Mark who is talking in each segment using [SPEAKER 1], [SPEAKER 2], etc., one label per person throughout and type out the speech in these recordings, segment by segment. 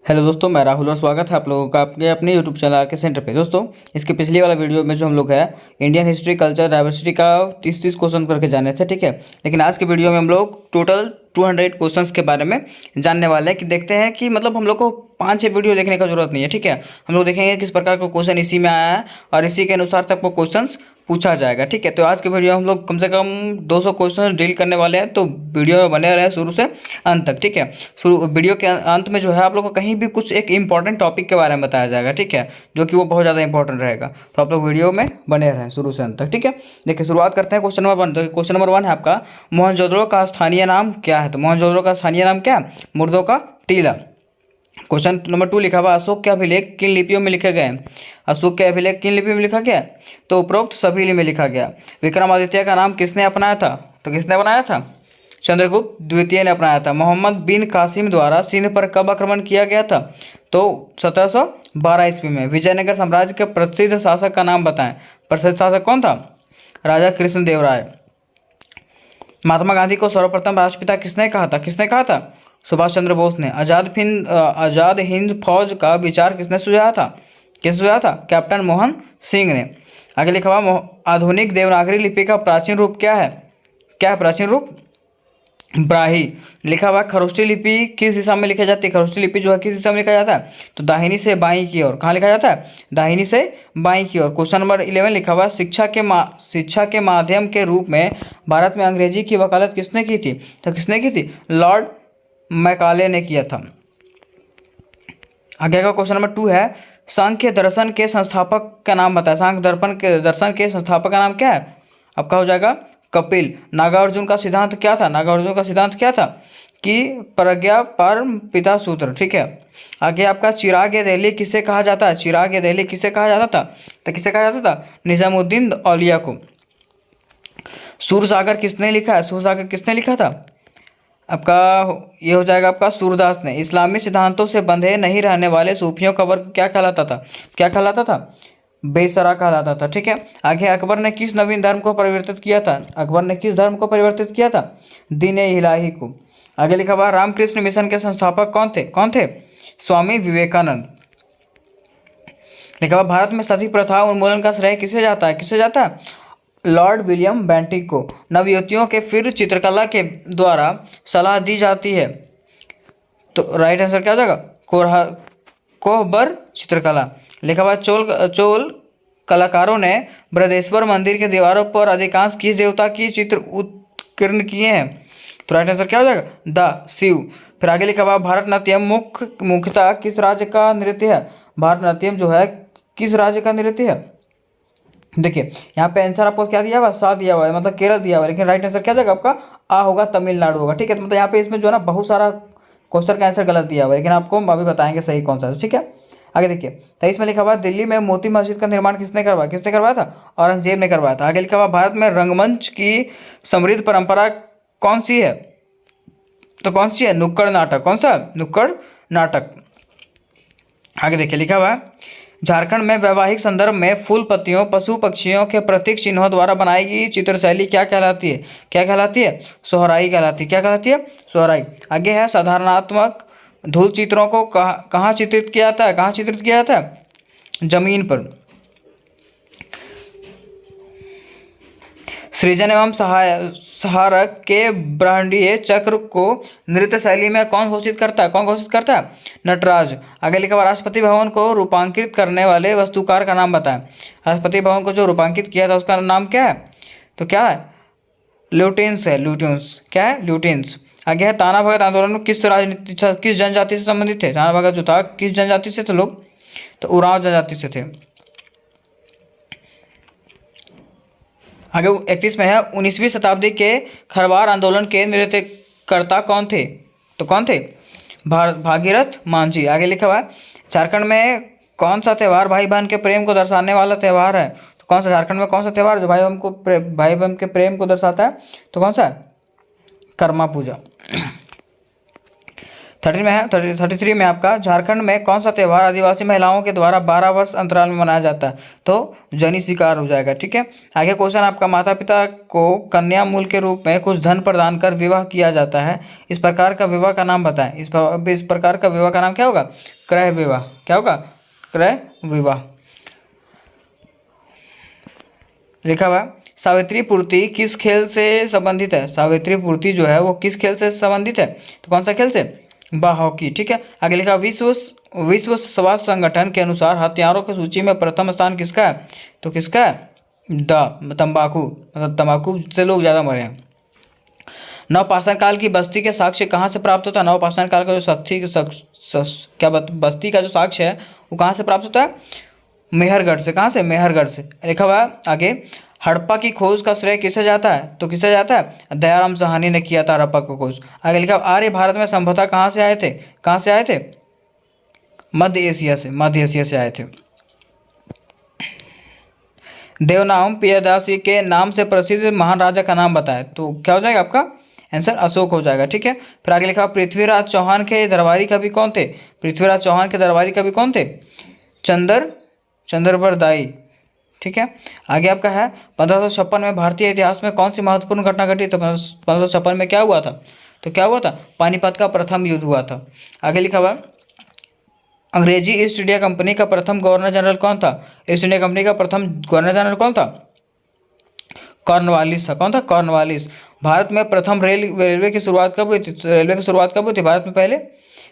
[SPEAKER 1] Hello दोस्तों, मैं राहुल और स्वागत है आप लोगों का आपके अपने यूट्यूब चैनल के सेंटर पे। दोस्तों, इसके पिछली वाला वीडियो में जो हम लोग है इंडियन हिस्ट्री कल्चर डाइवर्सिटी का 30 क्वेश्चन करके जाने थे, ठीक है। लेकिन आज के वीडियो में हम लोग टोटल 200 क्वेश्चंस के बारे में जानने वाले हैं कि देखते हैं कि मतलब हम लोग को 5-6 वीडियो देखने का जरूरत नहीं है, ठीक है। हम लोग देखेंगे किस प्रकार का क्वेश्चन इसी में आया है और इसी के अनुसार से आपको क्वेश्चन पूछा जाएगा, ठीक है। तो आज के वीडियो हम लोग कम से कम 200 क्वेश्चन डील करने वाले हैं, तो वीडियो में बने रहे शुरू से अंत तक, ठीक है। शुरू वीडियो के अंत में जो है आप लोग को कहीं भी कुछ एक इंपॉर्टेंट टॉपिक के बारे में बताया जाएगा, ठीक है, जो कि वो बहुत ज़्यादा इंपॉर्टेंट रहेगा। तो आप लोग वीडियो में बने रहें शुरू से अंत तक, ठीक है। देखिए, शुरुआत करते हैं क्वेश्चन नंबर 1। तो क्वेश्चन नंबर 1 है आपका, मोहनजोदड़ो का स्थानीय नाम क्या है? तो मोहनजोदड़ो का स्थानीय नाम क्या है? मुर्दों का टीला। क्वेश्चन नंबर 2 लिखा हुआ, अशोक के अभिलेख किन लिपियों में लिखे गए हैं? अशोक के अभिलेख किन लिपि में लिखा गया? तो उपरोक्त सभी में लिखा गया। विक्रमादित्य का नाम किसने अपनाया था? तो किसने बनाया था? चंद्रगुप्त द्वितीय ने अपनाया था। मोहम्मद बिन कासिम द्वारा सिंध पर कब आक्रमण किया गया था? तो 1712 ईस्वी में। विजयनगर साम्राज्य के प्रसिद्ध शासक का नाम बताएं। प्रसिद्ध शासक कौन था? राजा कृष्णदेव राय। महात्मा गांधी को सर्वप्रथम राष्ट्रपिता किसने कहा था? किसने कहा था? सुभाष चंद्र बोस ने। आजाद हिंद फौज का विचार किसने सुझाया था? किसने सुझाया था? कैप्टन मोहन सिंह ने। आगे लिखा हुआ, आधुनिक देवनागरी लिपि का प्राचीन रूप क्या है? क्या है प्राचीन रूप? ब्राही। लिखा हुआ, खरोष्ठी लिपि किस दिशा में लिखी जाती है? खरोष्ठी लिपि जो है किस दिशा में लिखा जाता है? तो दाहिनी से बाईं की ओर। कहाँ लिखा जाता है? दाहिनी से बाईं की ओर। क्वेश्चन नंबर 11 लिखा हुआ, शिक्षा के माध्यम के रूप में भारत में अंग्रेजी की वकालत किसने की थी? तो किसने की थी? लॉर्ड मैकाले ने किया था। आगे का क्वेश्चन नंबर 2 है, सांख्य दर्शन के संस्थापक का नाम बताएं। सांख्य दर्शन के संस्थापक का नाम क्या है? आपका हो जाएगा कपिल। नागार्जुन का सिद्धांत क्या था? नागार्जुन का सिद्धांत क्या था? कि प्रज्ञा परम पिता सूत्र, ठीक है। आगे आपका, चिराग ए दहली किसे कहा जाता है? चिराग ए दहली किसे कहा जाता था? तो किसे कहा जाता था? निजामुद्दीन औलिया को। सूरसागर किसने लिखा है? सूरसागर किसने लिखा था? आपका ये हो जाएगा आपका सूरदास ने। इस्लामी सिद्धांतों से बंधे नहीं रहने वाले सूफियों का वर्ग क्या कहलाता था? क्या कहलाता था? बेसरा कहलाता था, ठीक है। आगे, अकबर ने किस नवीन धर्म को परिवर्तित किया था? अकबर ने किस धर्म को परिवर्तित किया था? दीन इलाही को। आगे लिखा हुआ, रामकृष्ण मिशन के संस्थापक कौन थे? कौन थे? स्वामी विवेकानंद। लिखा हुआ, भारत में सती प्रथा उन्मूलन का श्रेय किसे जाता है? किसे जाता है? लॉर्ड विलियम बेंटिक को। नवयुवतियों के फिर चित्रकला के द्वारा सलाह दी जाती है, तो राइट आंसर क्या हो जाएगा? कोहबर चित्रकला। लिखा हुआ, चोल कलाकारों ने बृहदेश्वर मंदिर के दीवारों पर अधिकांश किस देवता की चित्र उत्कीर्ण किए हैं? तो राइट आंसर क्या हो जाएगा? द शिव। फिर आगे लिखा हुआ, भारतनाट्यम मुख्यतः किस राज्य का नृत्य है? भारतनाट्यम जो है किस राज्य का नृत्य है? देखिए, यहाँ पे आंसर आपको क्या दिया हुआ? सा दिया हुआ है, मतलब केरल दिया हुआ है, लेकिन राइट आंसर क्या जाएगा आपका? आ होगा, तमिलनाडु होगा, ठीक है। मतलब यहाँ पे इसमें जो है ना बहुत सारा क्वेश्चन का आंसर गलत दिया हुआ है, लेकिन आपको हम अभी बताएंगे सही कौन सा है, ठीक है। आगे देखिए, 23 में लिखा हुआ, दिल्ली में मोती मस्जिद का निर्माण किसने करवाया? किसने करवाया था? औरंगजेब ने करवाया था। आगे लिखा हुआ, भारत में रंगमंच की समृद्ध परंपरा कौन सी है? तो कौन सी है? नुक्कड़ नाटक। कौन सा? नुक्कड़ नाटक। आगे देखिए, लिखा हुआ है, झारखंड में वैवाहिक संदर्भ में फूल पत्तियों, पशु पक्षियों के प्रतीक चिन्हों द्वारा बनाई गई चित्रशैली क्या कहलाती है? क्या कहलाती है? सोहराई कहलाती है। क्या कहलाती है? सोहराई। आगे है, साधारणात्मक धूल चित्रों को कहाँ चित्रित किया जाता है? कहाँ चित्रित किया जाता है? जमीन पर। सृजन एवं सहारक के ब्रह्मांडीय चक्र को नृत्य शैली में कौन घोषित करता है? कौन घोषित करता है? नटराज। आगे लिखा हुआ, राष्ट्रपति भवन को रूपांकित करने वाले वास्तुकार का नाम बताएं। राष्ट्रपति भवन को जो रूपांकित किया था उसका नाम क्या है? तो क्या है? ल्यूटिन्स है। ल्यूटिन्स। क्या है? ल्यूटिन्स। आगे है, ताना भगत आंदोलन किस जनजाति से संबंधित थे? ताना भगत जो था किस जनजाति से थे लोग? तो उरांव जनजाति से थे। आगे 31 में है, 19वीं शताब्दी के खरवार आंदोलन के नृत्यकर्ता कौन थे? तो कौन थे? भागीरथ मांझी। आगे लिखा हुआ है, झारखंड में कौन सा त्यौहार भाई बहन के प्रेम को दर्शाने वाला त्यौहार है? तो कौन सा? झारखंड में कौन सा त्यौहार जो भाई बहन के प्रेम को दर्शाता है? तो कौन सा है? कर्मा पूजा। 13 में है, 33 में आपका झारखंड में कौन सा त्यौहार आदिवासी महिलाओं के द्वारा 12 वर्ष अंतराल में मनाया जाता है? तो जनी शिकार हो जाएगा। ठीक है, आगे क्वेश्चन आपका, माता पिता को कन्या मूल के रूप में कुछ धन प्रदान कर विवाह किया जाता है, इस प्रकार का विवाह का नाम बताएं। इस प्रकार का विवाह का नाम क्या होगा? क्रय विवाह। क्या होगा? क्रय विवाह। लिखा हुआ है, सावित्री पूर्ति किस खेल से संबंधित है? सावित्री पूर्ति जो है वो किस खेल से संबंधित है? तो कौन सा खेल से? हॉकी। ठीक है, आगे लिखा, विश्व स्वास्थ्य संगठन के अनुसार हथियारों की सूची में प्रथम स्थान किसका है? तो किसका है? तंबाकू, मतलब तंबाकू से लोग ज़्यादा मरे हैं। नवपाषाण काल की बस्ती के साक्ष्य कहाँ से प्राप्त होता है? नवपाषाण काल का जो बस्ती का जो साक्ष्य है वो कहाँ से प्राप्त होता है? मेहरगढ़ से। कहाँ से? मेहरगढ़ से। लिखा हुआ है आगे, हड़प्पा की खोज का श्रेय किसे जाता है? तो किसे जाता है? दयाराम साहनी ने किया था हड़प्पा की खोज। आगे लिखा, आर्य भारत में संभवतः कहाँ से आए थे? कहाँ से आए थे? मध्य एशिया से। मध्य एशिया से आए थे। देवनाम प्रियदासी के नाम से प्रसिद्ध महान राजा का नाम बताए। तो क्या हो जाएगा आपका आंसर? अशोक हो जाएगा। ठीक है, फिर आगे लिखा, पृथ्वीराज चौहान के दरबारी कवि कौन थे? पृथ्वीराज चौहान के दरबारी कवि कौन थे? चंद्रबरदाई। ठीक है, आगे आपका है, 1556 में भारतीय इतिहास में कौन सी महत्वपूर्ण घटना घटी? तो 1556 में क्या हुआ था? तो क्या हुआ था? पानीपत का प्रथम युद्ध हुआ था। आगे लिखा हुआ, अंग्रेजी ईस्ट इंडिया कंपनी का प्रथम गवर्नर जनरल कौन था? ईस्ट इंडिया कंपनी का प्रथम गवर्नर जनरल कौन था? कॉर्नवालिस था। कौन था? कॉर्नवालिस। भारत में प्रथम रेलवे की शुरुआत कब हुई थी? रेलवे की शुरुआत कब हुई थी भारत में पहले?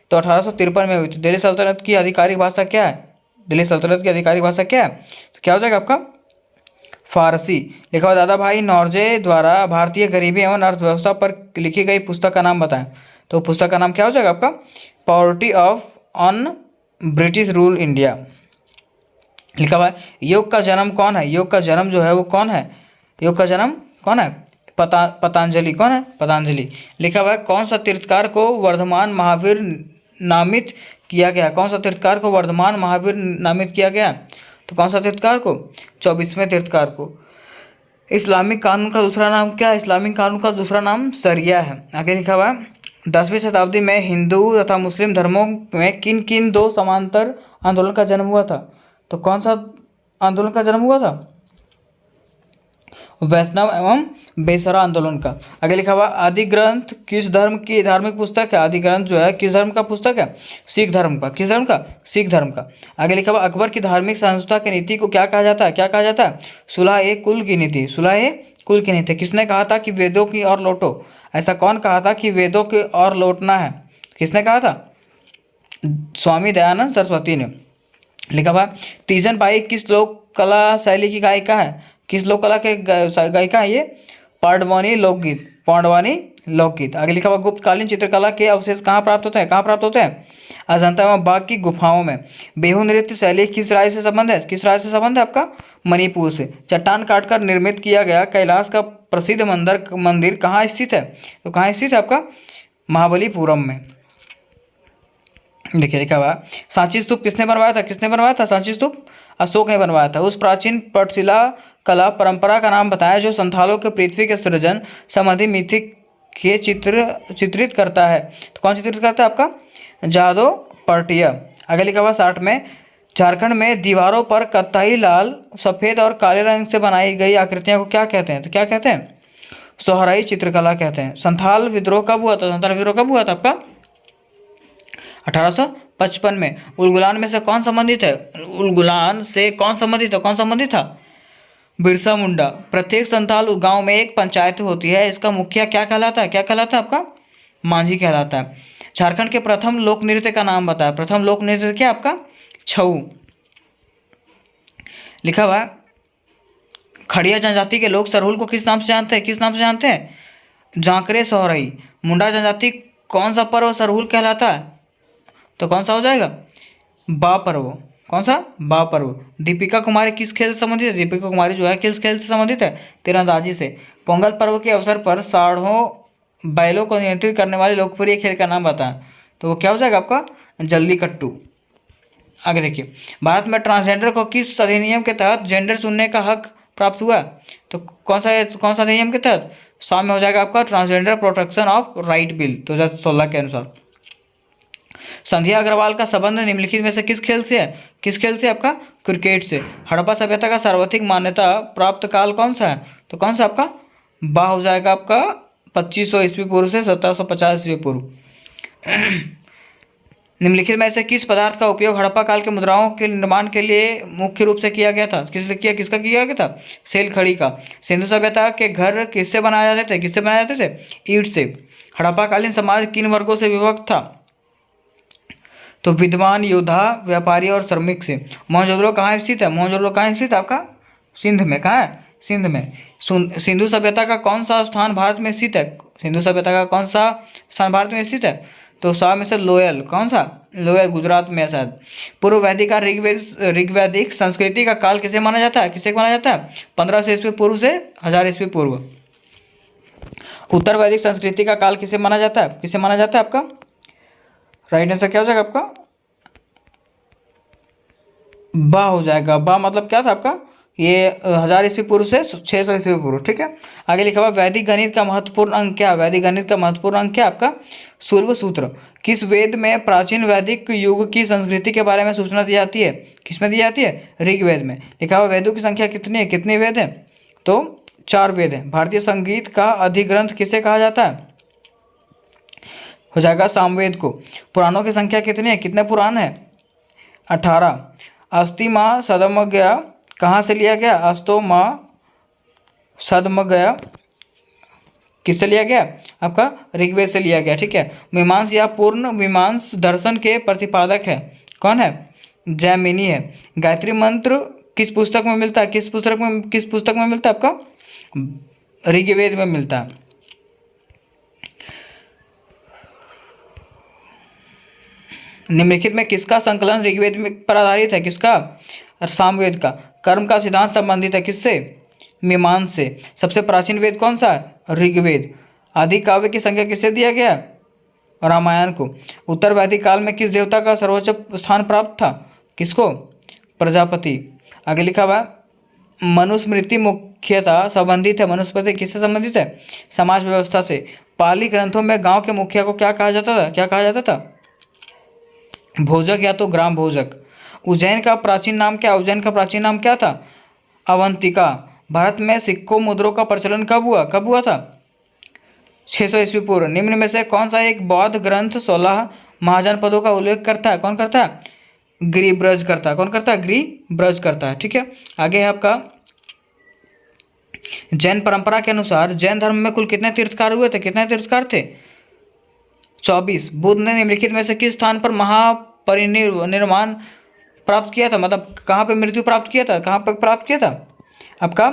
[SPEAKER 1] तो 1853 में हुई थी। दिल्ली सल्तनत की आधिकारिक भाषा क्या है? दिल्ली सल्तनत की आधिकारिक भाषा क्या है? तो क्या हो जाएगा आपका? फारसी। लिखा हुआ, दादा भाई नौरोजे द्वारा भारतीय गरीबी एवं अर्थव्यवस्था पर लिखी गई पुस्तक का नाम बताएं। तो पुस्तक का नाम क्या हो जाएगा आपका? Poverty of on British rule India. लिखा हुआ है, योग का जन्म कौन है? योग का जन्म जो है वो कौन है? योग का जन्म कौन है? पतंजलि। कौन है? पतंजलि। लिखा हुआ है, कौन सा तीर्थकार को वर्धमान महावीर नामित किया गया? कौन सा तीर्थकार को वर्धमान महावीर नामित किया गया? तो कौन सा तीर्थकार को? 24वें तीर्थकार को। इस्लामिक कानून का दूसरा नाम क्या है? इस्लामिक कानून का दूसरा नाम शरिया है। आगे लिखा हुआ है, 10वीं शताब्दी में हिंदू तथा मुस्लिम धर्मों में किन किन दो समांतर आंदोलन का जन्म हुआ था? तो कौन सा आंदोलन का जन्म हुआ था? वैष्णव एवं बेसरा आंदोलन का। आगे लिखा हुआ, आदि ग्रंथ किस धर्म की धार्मिक पुस्तक है? आदि ग्रंथ जो है किस धर्म का पुस्तक है? सिख धर्म का। किस धर्म का? सिख धर्म का। आगे लिखा हुआ, अकबर की धार्मिक संस्था की नीति को क्या कहा जाता है? क्या कहा जाता है? सुलह ए कुल की नीति। सुलह ए कुल की नीति। किसने कहा था कि वेदों की ओर लौटो? ऐसा कौन कहा था कि वेदों की ओर लौटना है? किसने कहा था? स्वामी दयानंद सरस्वती ने। लिखा हुआ, तीजन बाई किस लोक कला शैली की गायिका है? किस लोक कला के गायिका है ये? पांडवानी लोकगीत। पांडवानी लोकगीत। आगे लिखा हुआ, गुप्तकालीन चित्रकला के अवशेष कहाँ प्राप्त होते हैं? कहाँ प्राप्त होते हैं? अजंता एवं बाघ की गुफाओं में। बेहू नृत्य शैली किस राज्य से संबंध है? किस राज्य से संबंध है आपका? मणिपुर से। चट्टान काटकर निर्मित किया गया कैलाश का प्रसिद्ध मंदिर कहाँ स्थित है? तो कहाँ स्थित है आपका? महाबलीपुरम में। देखिए लिखा हुआ, सांची स्तूप किसने बनवाया था? किसने बनवाया था सांची स्तूप? अशोक ने बनवाया था। उस प्राचीन पटशिला कला परंपरा का नाम बताया जो संथालों के पृथ्वी के सृजन संबंधी मिथिक के चित्रित करता है। तो कौन चित्रित करता है आपका? जादो पर्टिया। आगे लिखा हुआ 60 में, झारखंड में दीवारों पर कत्थई लाल सफ़ेद और काले रंग से बनाई गई आकृतियां को क्या कहते हैं? तो क्या कहते हैं? सोहराई चित्रकला कहते हैं। संथाल विद्रोह कब हुआ था? संथाल विद्रोह कब हुआ था आपका? 1855 में। उलगुलान में से कौन संबंधित है? उलगुलान से कौन संबंधित है? कौन संबंधित था? बिरसा मुंडा। प्रत्येक संथाल गांव में एक पंचायत होती है, इसका मुखिया क्या कहलाता है? क्या कहलाता है आपका? मांझी कहलाता है। झारखंड के प्रथम लोक नृत्य का नाम बताया। प्रथम लोक नृत्य क्या आपका? छऊ। लिखा हुआ है, खड़िया जनजाति के लोग सरहुल को किस नाम से जानते हैं? किस नाम से जानते हैं? जांकरे सोहराई। मुंडा जनजाति कौन सा पर्व सरहुल कहलाता है? तो कौन सा हो जाएगा? बा पर्व। कौन सा? बा पर्व। दीपिका कुमारी किस खेल से संबंधित है? दीपिका कुमारी जो है किस खेल से संबंधित है? तीरंदाजी से। पोंगल पर्व के अवसर पर साढ़ों बैलों को नियंत्रित करने वाले लोकप्रिय खेल का नाम बताएं। तो वो क्या हो जाएगा आपका? जल्लीकट्टू। आगे देखिए, भारत में ट्रांसजेंडर को किस अधिनियम के तहत जेंडर चुनने का हक प्राप्त हुआ? तो कौन सा अधिनियम के तहत? सामने हो जाएगा आपका transgender protection of right bill 2016 के अनुसार। संध्या अग्रवाल का संबंध निम्नलिखित में से किस खेल से है? किस खेल से? आपका क्रिकेट से। हड़प्पा सभ्यता का सर्वाधिक मान्यता प्राप्त काल कौन सा है? तो कौन सा आपका बा हो जाएगा आपका 2500 ईस्वी पूर्व से 1750 ईस्वी पूर्व। निम्नलिखित में से किस पदार्थ का उपयोग हड़प्पा काल के मुद्राओं के निर्माण के लिए मुख्य रूप से किया गया था? किसका किया गया था? सेल खड़ी का। सिंधु सभ्यता के घर किससे बनाए जाते थे? किससे बनाए जाते थे? ईंट से। हड़प्पा कालीन समाज किन वर्गों से विभक्त था? तो विद्वान, योद्धा, व्यापारी और श्रमिक से। मोहनजोदड़ो कहाँ स्थित है? मोहनजोदड़ो कहाँ स्थित है? आपका सिंध में। कहाँ है? सिंध में। सिंधु सभ्यता का कौन सा स्थान भारत में स्थित है? सिंधु सभ्यता का कौन सा स्थान भारत में स्थित है? तो सात में से लोयल। कौन सा? लोयल गुजरात में है शायद। पूर्व वैदिक का ऋग्वैदिक संस्कृति का काल किसे माना जाता है? किसे माना जाता है? 1500 ईस्वी पूर्व से 1000 ईस्वी पूर्व। उत्तर वैदिक संस्कृति का काल किसे माना जाता है? किसे माना जाता है? आपका राइट आंसर क्या हो जाएगा? आपका बा हो जाएगा। बा मतलब क्या था आपका? ये 1000 ईस्वी पूर्व से 600 ईस्वी पूर्व। ठीक है, आगे लिखा हुआ वैदिक गणित का महत्वपूर्ण अंक क्या? वैदिक गणित का महत्वपूर्ण अंक क्या? आपका सूर्य सूत्र। किस वेद में प्राचीन वैदिक युग की संस्कृति के बारे में सूचना दी जाती है? किसमें दी जाती है? ऋग्वेद में। लिखा हुआ वेदों की संख्या कितनी है? कितने वेद हैं? तो 4 वेद हैं। भारतीय संगीत का अधिग्रंथ किसे कहा जाता है? हो जाएगा सामवेद को। पुराणों की संख्या कितनी है? कितने पुराण है? 18। अस्थि माँ सदमज्ञ कहाँ से लिया गया? अस्तो माँ सदमज्ञ किससे लिया गया? आपका ऋग्वेद से लिया गया। ठीक है, मीमांस या पूर्ण मीमांस दर्शन के प्रतिपादक है कौन है? जैमिनी है। गायत्री मंत्र किस पुस्तक में मिलता है? किस पुस्तक में मिलता है? आपका ऋग्वेद में मिलता है। निम्नलिखित में किसका संकलन ऋग्वेद में पर आधारित है? किसका? सामवेद का। कर्म का सिद्धांत संबंधित है किससे? मीमांस से। सबसे प्राचीन वेद कौन सा है? ऋग्वेद। आदि काव्य की संख्या किससे दिया गया? रामायण को। उत्तर वैदिक काल में किस देवता का सर्वोच्च स्थान प्राप्त था? किसको? प्रजापति। आगे लिखा हुआ मनुस्मृति मुख्यतः संबंधित है। मनुस्मृति किससे संबंधित है? समाज व्यवस्था से। पाली ग्रंथों में गांव के मुखिया को क्या कहा जाता था? क्या कहा जाता था? भोजक या तो ग्राम भोजक। उज्जैन का प्राचीन नाम क्या? उज्जैन का प्राचीन नाम क्या था? अवंतिका। भारत में सिक्कों मुद्रों का प्रचलन कब हुआ? कब हुआ था? 600 ईस्वी पूर्व। निम्न में से कौन सा एक बौद्ध ग्रंथ 16 महाजनपदों का उल्लेख करता है? कौन करता है? गिरिब्रज करता है। कौन करता है? गिरिब्रज करता है। ठीक है, आगे है आपका जैन परंपरा के अनुसार जैन धर्म में कुल कितने तीर्थकार हुए थे? कितने तीर्थकार थे? 24। बुद्ध ने निम्नलिखित में से किस स्थान पर महापरिनिर्वाण प्राप्त किया था? मतलब कहाँ पे मृत्यु प्राप्त किया था? कहाँ पर प्राप्त किया था? आपका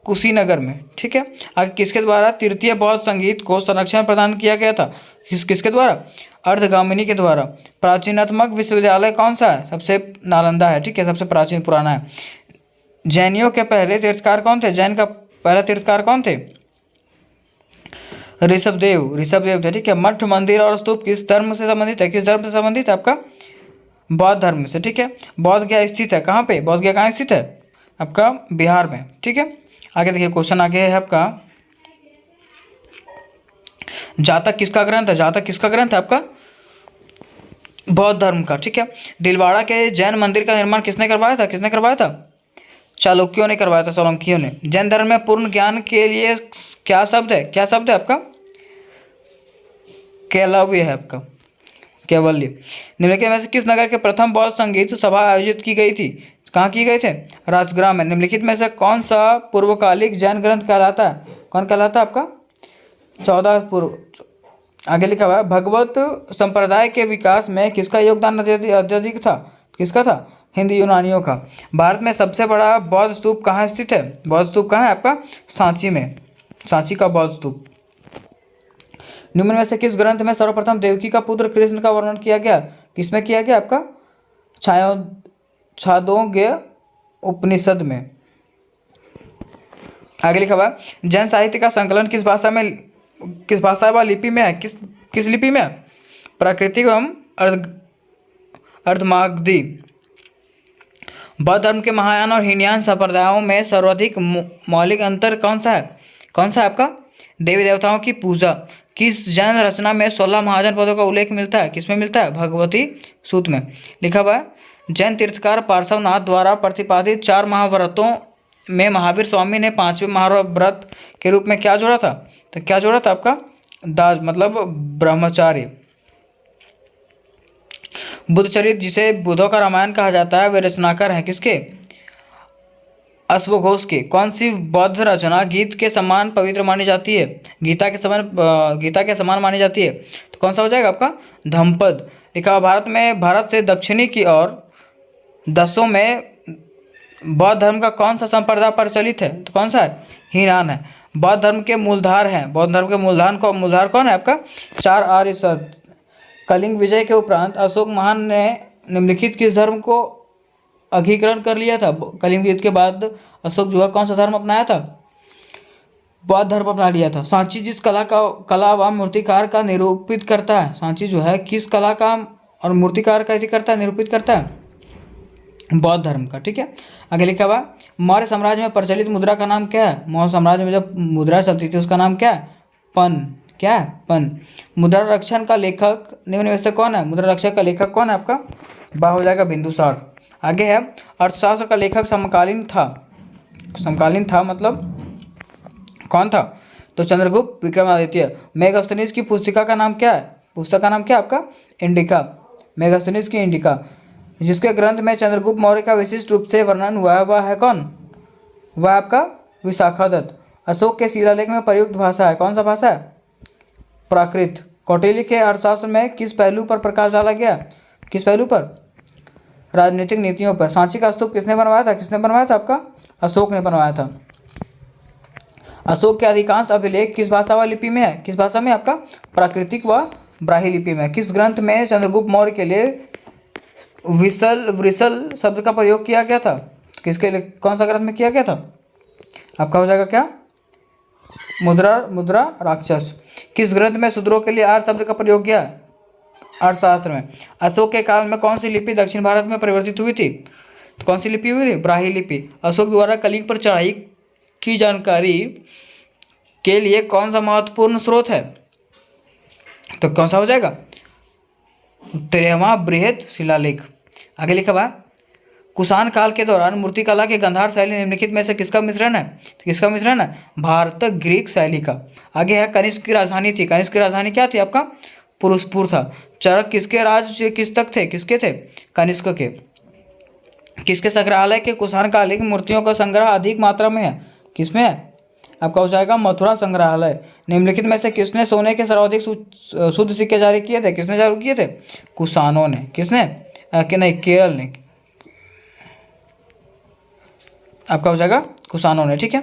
[SPEAKER 1] कुशीनगर में। ठीक है, आगे किसके द्वारा तृतीय बौद्ध संगीत को संरक्षण प्रदान किया गया था? किसके द्वारा? अर्धगामिनी के द्वारा। प्राचीनतमक विश्वविद्यालय कौन सा है? सबसे नालंदा है। ठीक है, सबसे प्राचीन पुराना है। जैनियों के पहले तीर्थकार कौन थे? जैन का पहला तीर्थकार कौन थे? ऋषभदेव थे। ठीक है, मठ, मंदिर और स्तूप किस धर्म से संबंधित है? किस धर्म से संबंधित है? आपका बौद्ध धर्म से। ठीक है, बौद्ध गया स्थित है कहाँ पे? बौद्ध गया कहाँ स्थित है? आपका बिहार में। ठीक है, आगे देखिए क्वेश्चन आगे है आपका जातक किसका ग्रंथ है? जातक किसका ग्रंथ है? आपका बौद्ध धर्म का। ठीक है, दिलवाड़ा के जैन मंदिर का निर्माण किसने करवाया था? किसने करवाया था? चालुक्यों ने करवाया था, सोलंकियों ने। जैन धर्म में पूर्ण ज्ञान के लिए क्या शब्द है? क्या शब्द है आपका? कैलव्य है आपका, कैवल्य। निम्नलिखित में से किस नगर के प्रथम बौद्ध संगीत सभा आयोजित की गई थी? कहाँ की गई थे? राजग्राम में। निम्नलिखित में से कौन सा पूर्वकालिक जैन ग्रंथ कहलाता है? कौन कहलाता है? आपका 14 पूर्व। आगे लिखा हुआ है भगवत संप्रदाय के विकास में किसका योगदान अत्यधिक था? किसका था? हिंदी यूनानियों का। भारत में सबसे बड़ा बौद्ध स्तूप कहाँ स्थित है? बौद्ध स्तूप कहाँ है? आपका सांची में। सांची का बौद्ध स्तूप। निम्न में से किस ग्रंथ में सर्वप्रथम देवकी का पुत्र कृष्ण का वर्णन किया गया? किसमें किया गया? आपका छांदोग्य उपनिषद में। आगे लिखा हुआ जैन साहित्य का संकलन किस भाषा व लिपि में है? किस लिपि में? प्राकृतिक एवं अर्धमागधी। बौद्ध धर्म के महायान और हीनयान संप्रदायों में सर्वाधिक मौलिक अंतर कौन सा है? कौन सा है आपका? देवी देवताओं की पूजा। किस जैन रचना में 16 महाजन पदों का उल्लेख मिलता है? किसमें मिलता है? भगवती सूत्र में लिखा हुआ है। जैन तीर्थकार पार्श्वनाथ द्वारा प्रतिपादित 4 महाव्रतों में महावीर स्वामी ने 5वें महाव्रत के रूप में क्या जोड़ा था? तो क्या जोड़ा था आपका? दास मतलब ब्रह्मचार्य। बुद्धचरित जिसे बुद्धों का रामायण कहा जाता है वे रचनाकार हैं किसके? अश्वघोष के। कौन सी बौद्ध रचना गीत के समान पवित्र मानी जाती है? गीता के समान मानी जाती है, तो कौन सा हो जाएगा आपका? धम्मपद। लिखा भारत से दक्षिणी की ओर दसों में बौद्ध धर्म का कौन सा संप्रदाय प्रचलित है? तो कौन सा है? हीनान है। बौद्ध धर्म के मूलधार हैं, बौद्ध धर्म के मूलधार कौन है आपका? 4 आर्य सत। कलिंग विजय के उपरांत अशोक महान ने निम्नलिखित किस धर्म को अंगीकरण कर लिया था? कलिंग युद्ध के बाद अशोक जो है कौन सा धर्म अपनाया था? बौद्ध धर्म अपना लिया था। सांची जिस कला व मूर्तिकार का निरूपित करता है, सांची जो है किस कला का और मूर्तिकार का करता है, निरूपित करता है? बौद्ध धर्म का। ठीक है, आगे लिखा हुआ मौर्य साम्राज्य में प्रचलित मुद्रा का नाम क्या है? मौर्य साम्राज्य में जब मुद्रा चलती थी उसका नाम क्या है? पन। क्या है? पन। मुद्रा रक्षण का लेखक निम्न में से कौन है? मुद्रा रक्षक का लेखक कौन है आपका? बा हो जाएगा बिंदुसार। आगे है अर्थशास्त्र का लेखक समकालीन था मतलब कौन था? तो चंद्रगुप्त विक्रमादित्य। मेगास्थनीज की पुस्तिका का नाम क्या है? पुस्तक का नाम क्या है आपका? इंडिका। मेगास्थनीज की इंडिका। जिसके ग्रंथ में चंद्रगुप्त मौर्य का विशिष्ट रूप से वर्णन हुआ है वह है कौन? वह आपका विशाखादत्त। अशोक के शिलालेख में प्रयुक्त भाषा है, कौन सा भाषा है? प्राकृत। कौटिल्य के अर्थशास्त्र में किस पहलू पर प्रकाश डाला गया? किस पहलू पर? राजनीतिक नीतियों पर। सांची का स्तूप किसने बनवाया था? किसने बनवाया था आपका? अशोक ने बनवाया था। अशोक के अधिकांश अभिलेख किस भाषा व लिपि में है? किस भाषा में आपका? प्राकृतिक व ब्राह्मी लिपि में। किस ग्रंथ में चंद्रगुप्त मौर्य के लिए वृषल शब्द का प्रयोग किया गया था? किसके लिए, कौन सा ग्रंथ में किया गया था? आपका हो जाएगा क्या? मुद्रा राक्षस। किस ग्रंथ में शूद्रों के लिए आर्य शब्द का प्रयोग किया? अर्थशास्त्र में। अशोक के काल में कौन सी लिपि दक्षिण भारत में परिवर्तित हुई थी? तो कौन सी लिपि हुई थी? ब्राह्मी लिपि। अशोक द्वारा कलिंग पर चढ़ाई की जानकारी के लिए कौन सा महत्वपूर्ण स्रोत है? तो कौन सा हो जाएगा? 13वां बृहद शिलालेख। आगे लिखा हुआ कुषाण काल के दौरान मूर्तिकला के गांधार शैली निम्नलिखित में से किसका मिश्रण है? तो किसका मिश्रण है? भारत ग्रीक शैली का। आगे है कनिष्क की राजधानी थी। कनिष्क की राजधानी क्या थी आपका? पुरुषपुर था। चरक किसके राज्य किस तक थे? किसके थे? कनिष्क के। किसके संग्रहालय के कुषाण कालीन मूर्तियों का संग्रह अधिक मात्रा में है? किसमें है? आपका हो जाएगा मथुरा संग्रहालय। निम्नलिखित में से किसने सोने के सर्वाधिक शुद्ध सिक्के जारी किए थे? किसने जारी किए थे? कुषाणों ने। किसने? कि नहीं, केरल ने। आपका हो जाएगा कुषाणों ने। ठीक है,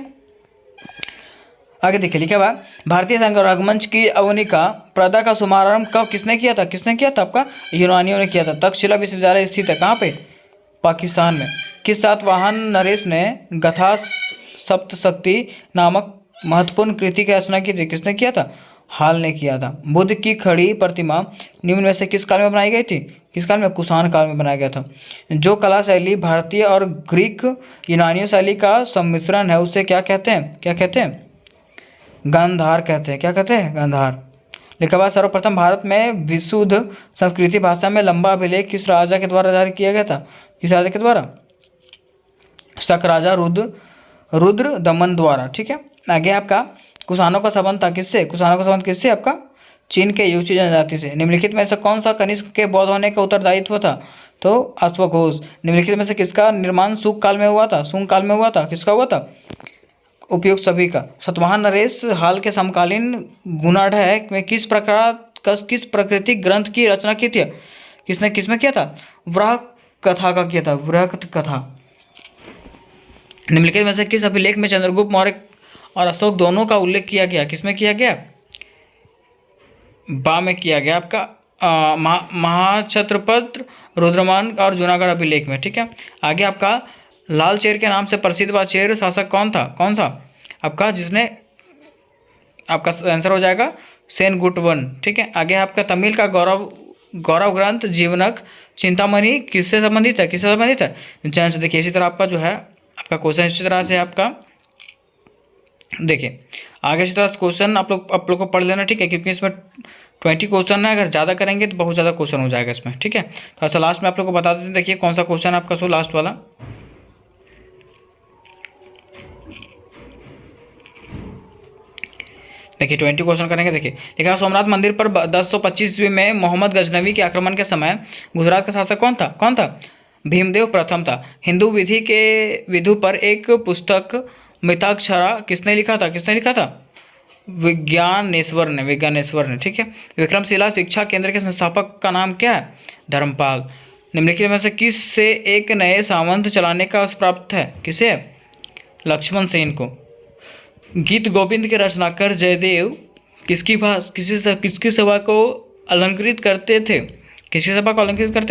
[SPEAKER 1] आगे देखिए लिखा हुआ भारतीय संघ रंगमंच की अवनिका प्रदा का शुभारंभ कब किसने किया था? किसने किया था आपका? यूनानियों ने किया था। तक्षशिला विश्वविद्यालय स्थित है कहाँ पे? पाकिस्तान में। किस सातवाहन नरेश ने गथा सप्तशक्ति नामक महत्वपूर्ण कृति की रचना की थी? किसने किया था? हाल ने किया था। बुद्ध की खड़ी प्रतिमा निम्न में से किस काल में बनाई गई थी? किस काल में? कुषाण काल में बनाया गया था। जो कला शैली भारतीय और ग्रीक यूनानियों शैली का सम्मिश्रण है उसे क्या कहते हैं? क्या कहते हैं? गांधार कहते हैं। क्या कहते हैं? गांधार। लिखा हुआ सर्वप्रथम भारत में विशुद्ध संस्कृति भाषा में लंबा अभिलेख किस राजा के द्वारा जारी किया गया था? किस राजा के द्वारा? शक राजा रुद्र दमन द्वारा। ठीक है, आगे आपका कुषाणों का संबंध था किससे? कुषाणों का संबंध किससे? आपका चीन के युक्षी जनजाति से। निम्नलिखित में से कौन सा कनिष्क के बौद्ध होने का उत्तरदायित्व था? तो अश्वघोष। निम्नलिखित में से किसका निर्माण शुंग काल में हुआ था? शुंग काल में हुआ था। किसका हुआ था? उपयुक्त सभी का। सातवाहन नरेश हाल के समकालीन गुणाढ़ में किस प्राकृतिक ग्रंथ की रचना की थी? किसने किसमें किया था? वृह कथा का किया था। वृहत कथा। निम्नलिखित में से किस अभिलेख में चंद्रगुप्त मौर्य और अशोक दोनों का उल्लेख किया गया? किसमें किया गया? बा में किया गया आपका महाक्षत्रपत्र रुद्रमान और जूनागढ़ अभिलेख में। ठीक है, आगे आपका लाल चेर के नाम से प्रसिद्ध व चेर शासक कौन था? कौन सा आपका? जिसने आपका आंसर हो जाएगा सेनगुट्टवन। ठीक है, आगे आपका तमिल का गौरव ग्रंथ जीवनक चिंतामणि किससे संबंधित है? किससे संबंधित है? जैन से। देखिए इसी तरह आपका जो है आपका क्वेश्चन इसी तरह से आपका देखिए आगे से थोड़ा क्वेश्चन आप लोग को पढ़ लेना, ठीक है, क्योंकि इसमें 20 क्वेश्चन है, अगर ज़्यादा करेंगे तो बहुत ज़्यादा क्वेश्चन हो जाएगा इसमें, ठीक है। तो अच्छा लास्ट में आप लोग को बता देते हैं, देखिए कौन सा क्वेश्चन आपका सो लास्ट वाला। देखिए 20 क्वेश्चन करेंगे। देखिए लिखा सोमनाथ मंदिर पर 1025 ईस्वी में मोहम्मद गजनवी के आक्रमण के समय गुजरात का शासक कौन था? भीमदेव प्रथम था। हिंदू विधि के विधु पर एक पुस्तक मिताक्षरा किसने लिखा था? विज्ञानेश्वर ने, ठीक है। विक्रमशिला शिक्षा केंद्र के संस्थापक का नाम क्या है? धर्मपाल। निम्नलिखित में से किस से एक नए सामंत चलाने का अवसर प्राप्त है? किसे? लक्ष्मण सेन को। गीत गोविंद के रचनाकार जयदेव किसकी सभा को अलंकृत करते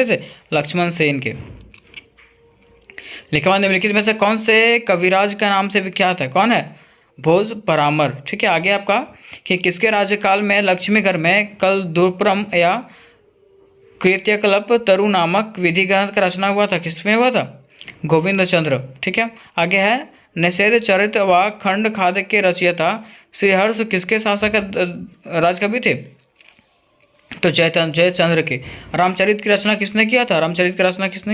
[SPEAKER 1] थे? लक्ष्मण सेन के। लिखा निम्नलिखित में से कौन से कविराज का नाम से विख्यात है? कौन है? भोज परामर, ठीक है। आगे आपका कि किसके राज्यकाल में लक्ष्मीगढ़ में कलदुर्परम या कृत्यकल्प तरु नामक विधि ग्रंथ का रचना हुआ था? किसमें हुआ था? गोविंद चंद्र, ठीक है। आगे है निषेध चरित व खंड खाद के रचयिता श्रीहर्ष किसके शासक राजकवि थे? तो जयचंद्र के। रामचरित की रचना किसने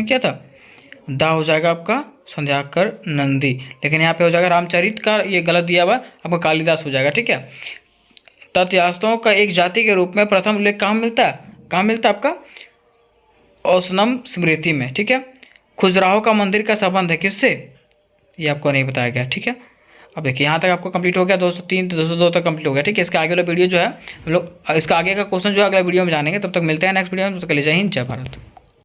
[SPEAKER 1] किया था? दा हो जाएगा आपका संध्याकर नंदी, लेकिन यहाँ पे हो जाएगा रामचरित का, ये गलत दिया हुआ, आपका कालिदास हो जाएगा, ठीक है। तथ्यास्तों का एक जाति के रूप में प्रथम उल्लेख कहाँ मिलता है आपका? औसनम स्मृति में, ठीक है। खजुराहो का मंदिर का संबंध है किससे? ये आपको नहीं बताया गया, ठीक है। अब देखिए यहाँ तक आपको कंप्लीट हो गया, 203 202 तक कंप्लीट हो गया, ठीक है। इसका आगे वाला वीडियो जो है हम लोग इसका आगे का क्वेश्चन जो है अगला वीडियो में जानेंगे। तब तक मिलते हैं नेक्स्ट वीडियो में, तब तक के लिए जय हिंद जय भारत।